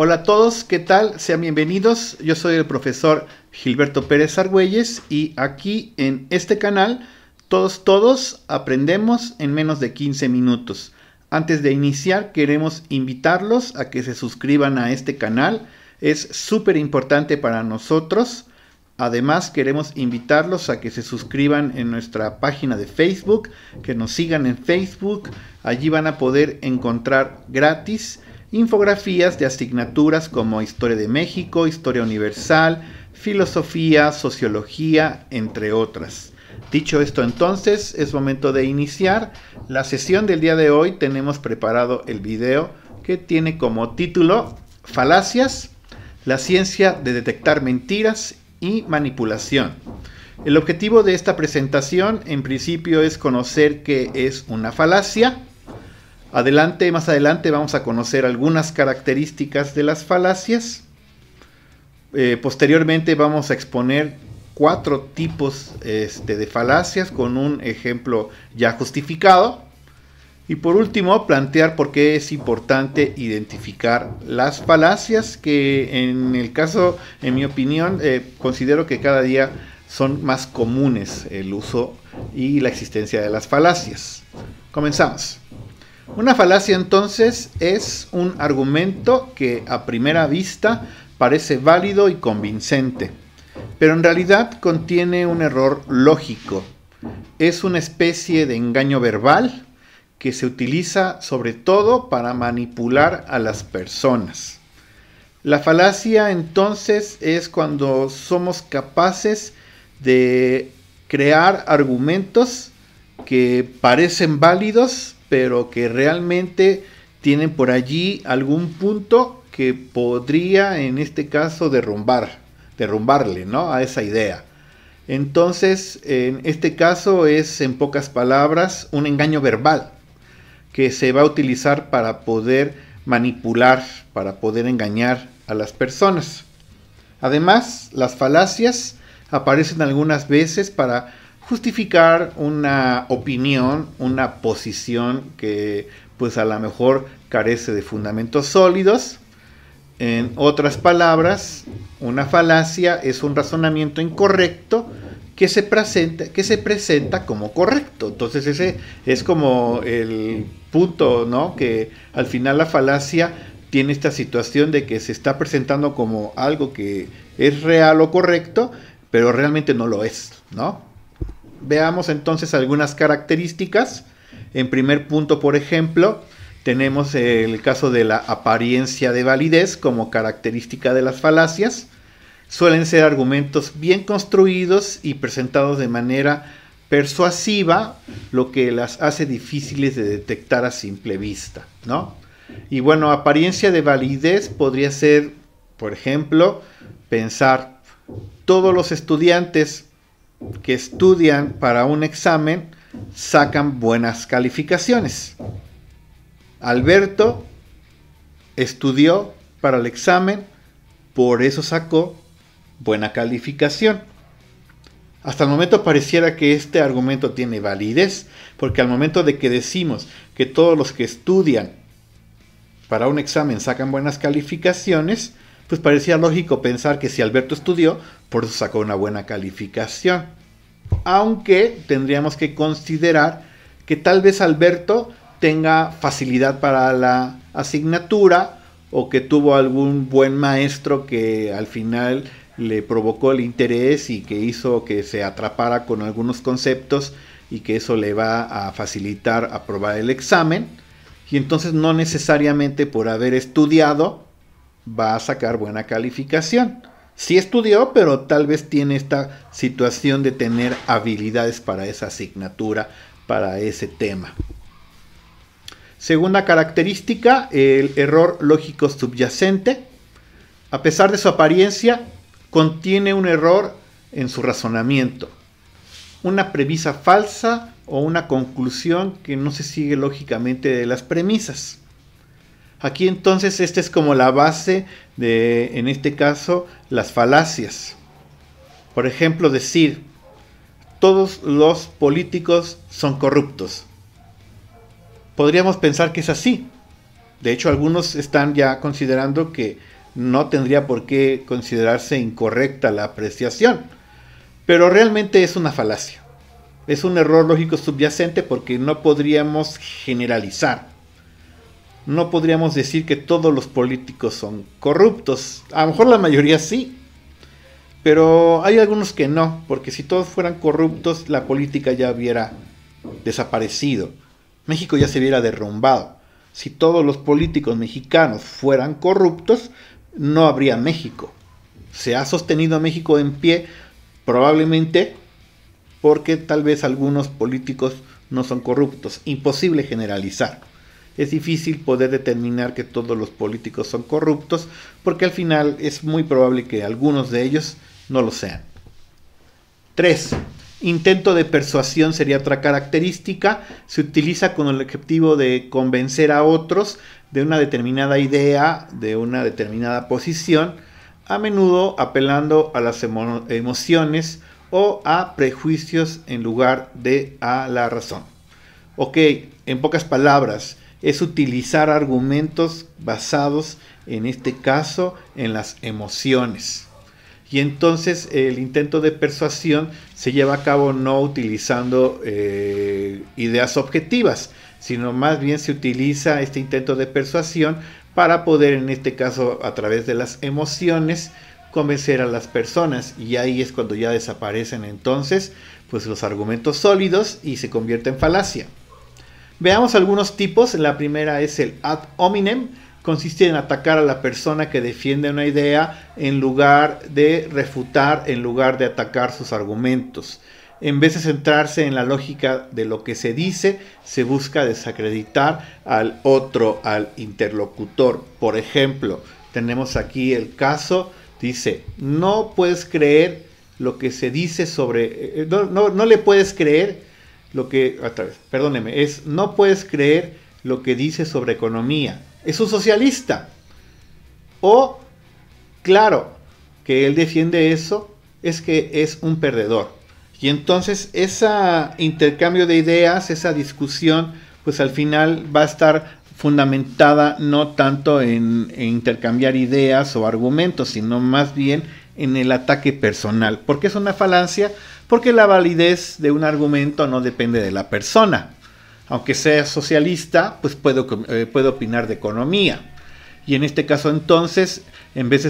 Hola a todos, ¿qué tal? Sean bienvenidos. Yo soy el profesor Gilberto Pérez Argüelles y aquí en este canal todos aprendemos en menos de 15 minutos. Antes de iniciar queremos invitarlos a que se suscriban a este canal. Es súper importante para nosotros. Además queremos invitarlos a que se suscriban en nuestra página de Facebook, que nos sigan en Facebook. Allí van a poder encontrar gratis infografías de asignaturas como Historia de México, Historia Universal, Filosofía, Sociología, entre otras. Dicho esto, entonces, es momento de iniciar la sesión del día de hoy. Tenemos preparado el video que tiene como título Falacias, la ciencia de detectar mentiras y manipulación. El objetivo de esta presentación, en principio, es conocer qué es una falacia. Más adelante vamos a conocer algunas características de las falacias. Posteriormente vamos a exponer 4 tipos de falacias con un ejemplo ya justificado. Y por último, plantear por qué es importante identificar las falacias, que en mi opinión, considero que cada día son más comunes el uso y la existencia de las falacias. Comenzamos. Una falacia entonces es un argumento que a primera vista parece válido y convincente, pero en realidad contiene un error lógico. Es una especie de engaño verbal que se utiliza sobre todo para manipular a las personas. La falacia entonces es cuando somos capaces de crear argumentos que parecen válidos, pero que realmente tienen por allí algún punto que podría, en este caso, derrumbarle, ¿no?, a esa idea. Entonces, en este caso es, en pocas palabras, un engaño verbal que se va a utilizar para poder manipular, para poder engañar a las personas. Además, las falacias aparecen algunas veces para justificar una opinión, una posición que pues a lo mejor carece de fundamentos sólidos. En otras palabras, una falacia es un razonamiento incorrecto que se presenta como correcto. Entonces ese es como el punto, ¿no?, que al final la falacia tiene esta situación de que se está presentando como algo que es real o correcto, pero realmente no lo es, ¿no? Veamos entonces algunas características. En primer punto, por ejemplo, tenemos el caso de la apariencia de validez como característica de las falacias. Suelen ser argumentos bien construidos y presentados de manera persuasiva, lo que las hace difíciles de detectar a simple vista, ¿no? Y bueno, apariencia de validez podría ser, por ejemplo, pensar: todos los estudiantes que estudian para un examen sacan buenas calificaciones. Alberto estudió para el examen, por eso sacó buena calificación. Hasta el momento pareciera que este argumento tiene validez, porque al momento de que decimos que todos los que estudian para un examen sacan buenas calificaciones, pues parecía lógico pensar que si Alberto estudió, por eso sacó una buena calificación. Aunque tendríamos que considerar que tal vez Alberto tenga facilidad para la asignatura, o que tuvo algún buen maestro que al final le provocó el interés y que hizo que se atrapara con algunos conceptos y que eso le va a facilitar aprobar el examen. Y entonces no necesariamente por haber estudiado va a sacar buena calificación. Sí estudió, pero tal vez tiene esta situación de tener habilidades para esa asignatura, para ese tema. Segunda característica, el error lógico subyacente. A pesar de su apariencia, contiene un error en su razonamiento, una premisa falsa o una conclusión que no se sigue lógicamente de las premisas. Aquí entonces esta es como la base de, en este caso, las falacias. Por ejemplo, decir: todos los políticos son corruptos. Podríamos pensar que es así, De hecho, algunos están ya considerando que no tendría por qué considerarse incorrecta la apreciación, pero realmente es una falacia. Es un error lógico subyacente porque no podríamos generalizar. No podríamos decir que todos los políticos son corruptos. A lo mejor la mayoría sí, pero hay algunos que no, porque si todos fueran corruptos, la política ya hubiera desaparecido. México ya se hubiera derrumbado. Si todos los políticos mexicanos fueran corruptos, no habría México. Se ha sostenido a México en pie, probablemente porque tal vez algunos políticos no son corruptos. Imposible generalizar. Es difícil poder determinar que todos los políticos son corruptos, porque al final es muy probable que algunos de ellos no lo sean. 3. Intento de persuasión sería otra característica. Se utiliza con el objetivo de convencer a otros de una determinada idea, de una determinada posición, a menudo apelando a las emociones o a prejuicios en lugar de a la razón. Ok, en pocas palabras, es utilizar argumentos basados, en este caso, en las emociones. Y entonces el intento de persuasión se lleva a cabo no utilizando ideas objetivas, sino más bien se utiliza este intento de persuasión para poder, en este caso, a través de las emociones, convencer a las personas. Y ahí es cuando ya desaparecen entonces pues los argumentos sólidos y se convierte en falacia. Veamos algunos tipos. La primera es el ad hominem. Consiste en atacar a la persona que defiende una idea en lugar de refutar, en lugar de atacar sus argumentos. En vez de centrarse en la lógica de lo que se dice, se busca desacreditar al otro, al interlocutor. Por ejemplo, tenemos aquí el caso, dice, no puedes creer lo que se dice sobre... No le puedes creer lo que... Otra vez, perdóneme, no puedes creer lo que dice sobre economía. Es un socialista. O, claro, que él defiende eso, es que es un perdedor. Y entonces ese intercambio de ideas, esa discusión, pues al final va a estar fundamentada no tanto en intercambiar ideas o argumentos, sino más bien en el ataque personal. ¿Por qué es una falacia? Porque la validez de un argumento no depende de la persona. Aunque sea socialista, pues puede opinar de economía. Y en este caso entonces, en vez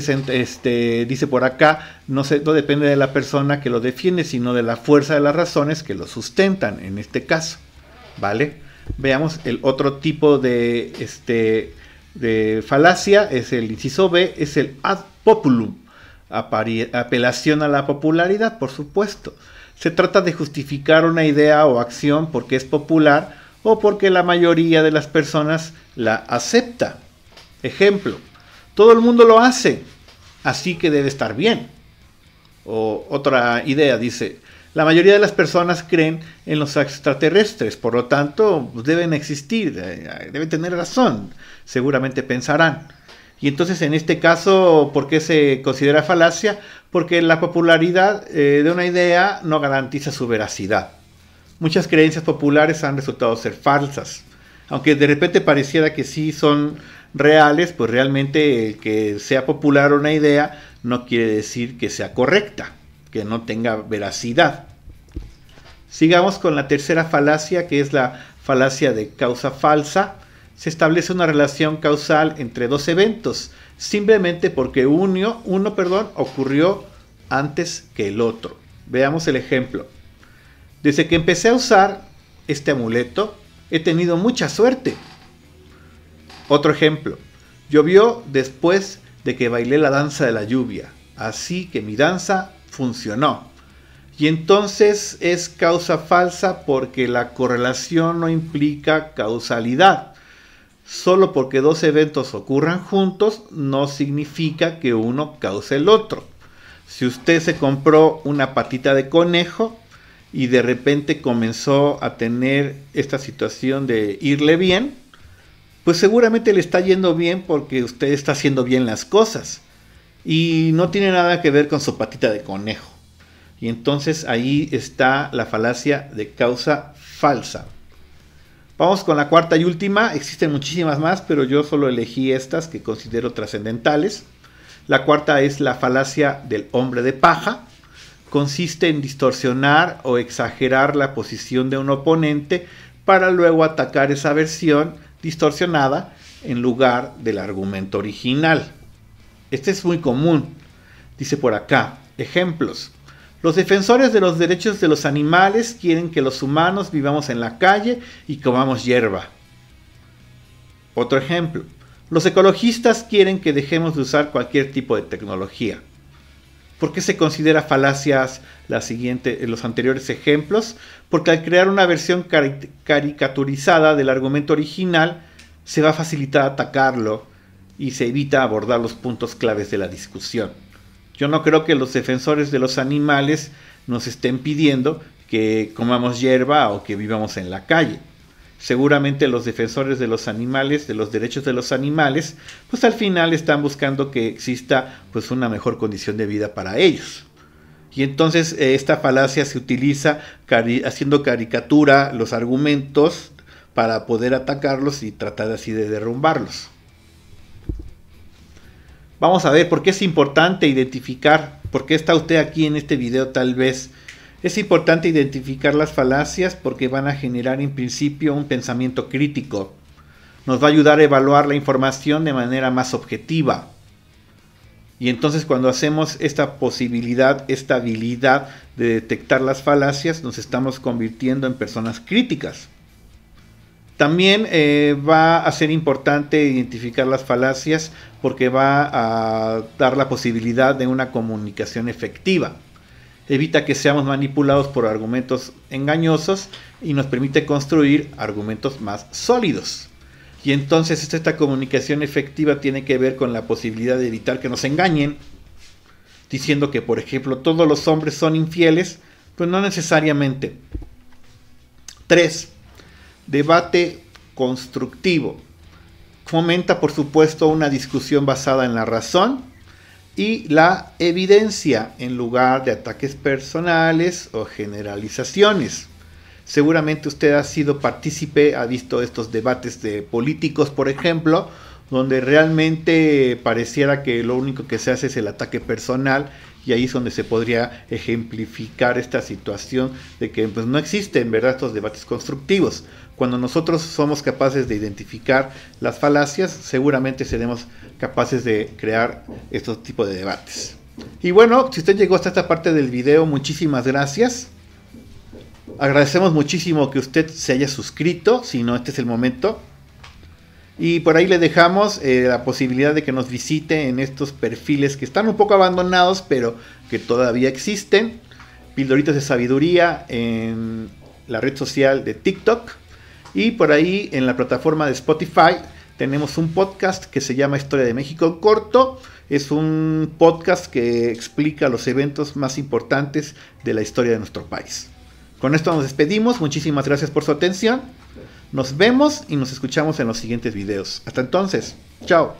de, dice por acá, no depende de la persona que lo defiende, sino de la fuerza de las razones que lo sustentan, en este caso. ¿Vale? Veamos el otro tipo de falacia, es el inciso B, es el ad populum. Apelación a la popularidad, por supuesto. Se trata de justificar una idea o acción porque es popular, o porque la mayoría de las personas la acepta. Ejemplo, todo el mundo lo hace, así que debe estar bien. O otra idea dice, la mayoría de las personas creen en los extraterrestres, por lo tanto deben existir, deben tener razón, seguramente pensarán. Y entonces en este caso, ¿por qué se considera falacia? Porque la popularidad de una idea no garantiza su veracidad. Muchas creencias populares han resultado ser falsas. Aunque de repente pareciera que sí son reales, pues realmente el que sea popular una idea no quiere decir que sea correcta, que no tenga veracidad. Sigamos con la tercera falacia, que es la falacia de causa falsa. Se establece una relación causal entre dos eventos, simplemente porque uno ocurrió antes que el otro. Veamos el ejemplo. Desde que empecé a usar este amuleto, he tenido mucha suerte. Otro ejemplo. Llovió después de que bailé la danza de la lluvia, así que mi danza funcionó. Y entonces es causa falsa porque la correlación no implica causalidad. Solo porque dos eventos ocurran juntos no significa que uno cause el otro. Si usted se compró una patita de conejo y de repente comenzó a tener esta situación de irle bien, pues seguramente le está yendo bien porque usted está haciendo bien las cosas y no tiene nada que ver con su patita de conejo. Y entonces ahí está la falacia de causa falsa. Vamos con la cuarta y última. Existen muchísimas más, pero yo solo elegí estas que considero trascendentales. La cuarta es la falacia del hombre de paja. Consiste en distorsionar o exagerar la posición de un oponente para luego atacar esa versión distorsionada en lugar del argumento original. Este es muy común. Dice por acá, ejemplos. Los defensores de los derechos de los animales quieren que los humanos vivamos en la calle y comamos hierba. Otro ejemplo. Los ecologistas quieren que dejemos de usar cualquier tipo de tecnología. ¿Por qué se considera falacias los anteriores ejemplos? Porque al crear una versión caricaturizada del argumento original, se va a facilitar atacarlo y se evita abordar los puntos claves de la discusión. Yo no creo que los defensores de los animales nos estén pidiendo que comamos hierba o que vivamos en la calle. Seguramente los defensores de los animales, de los derechos de los animales, pues al final están buscando que exista pues una mejor condición de vida para ellos. Y entonces esta falacia se utiliza haciendo caricatura los argumentos para poder atacarlos y tratar así de derrumbarlos. Vamos a ver por qué es importante identificar, por qué está usted aquí en este video tal vez. Es importante identificar las falacias porque van a generar en principio un pensamiento crítico. Nos va a ayudar a evaluar la información de manera más objetiva. Y entonces cuando hacemos esta posibilidad, esta habilidad de detectar las falacias, nos estamos convirtiendo en personas críticas. También va a ser importante identificar las falacias porque va a dar la posibilidad de una comunicación efectiva. Evita que seamos manipulados por argumentos engañosos y nos permite construir argumentos más sólidos. Y entonces esta comunicación efectiva tiene que ver con la posibilidad de evitar que nos engañen, diciendo que, por ejemplo, todos los hombres son infieles, pues no necesariamente. 3. Debate constructivo. Fomenta, por supuesto, una discusión basada en la razón y la evidencia en lugar de ataques personales o generalizaciones. Seguramente usted ha sido partícipe, ha visto estos debates de políticos, por ejemplo, donde realmente pareciera que lo único que se hace es el ataque personal, y ahí es donde se podría ejemplificar esta situación de que pues, no existen, ¿verdad?, estos debates constructivos. Cuando nosotros somos capaces de identificar las falacias, seguramente seremos capaces de crear estos tipos de debates. Y bueno, si usted llegó hasta esta parte del video, muchísimas gracias. Agradecemos muchísimo que usted se haya suscrito, si no, este es el momento. Y por ahí le dejamos la posibilidad de que nos visite en estos perfiles que están un poco abandonados, pero que todavía existen. Pildoritas de Sabiduría en la red social de TikTok. Y por ahí en la plataforma de Spotify tenemos un podcast que se llama Historia de México en Corto. Es un podcast que explica los eventos más importantes de la historia de nuestro país. Con esto nos despedimos. Muchísimas gracias por su atención. Nos vemos y nos escuchamos en los siguientes videos. Hasta entonces. Chao.